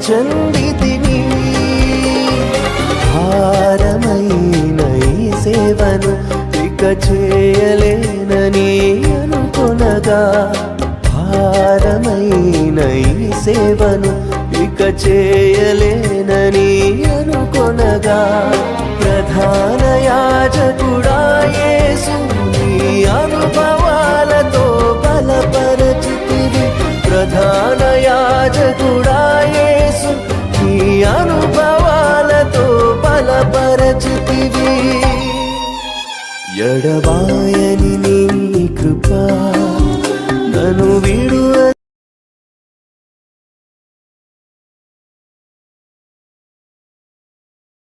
చెందితిని. భారమైన ఈ సేవను ఇక చేయలేనని అనుకొనగా, భారమైన ఈ సేవను ఇక చేయలేనని అనుకొనగా, ప్రధాన యాజకుడా యేసు నీ అనుభవాలతో బలపరచితివి. ప్రధాన యాజకుడా యేసు నీ అనుభవాలతో బలపరచితివి. ఎడబాయని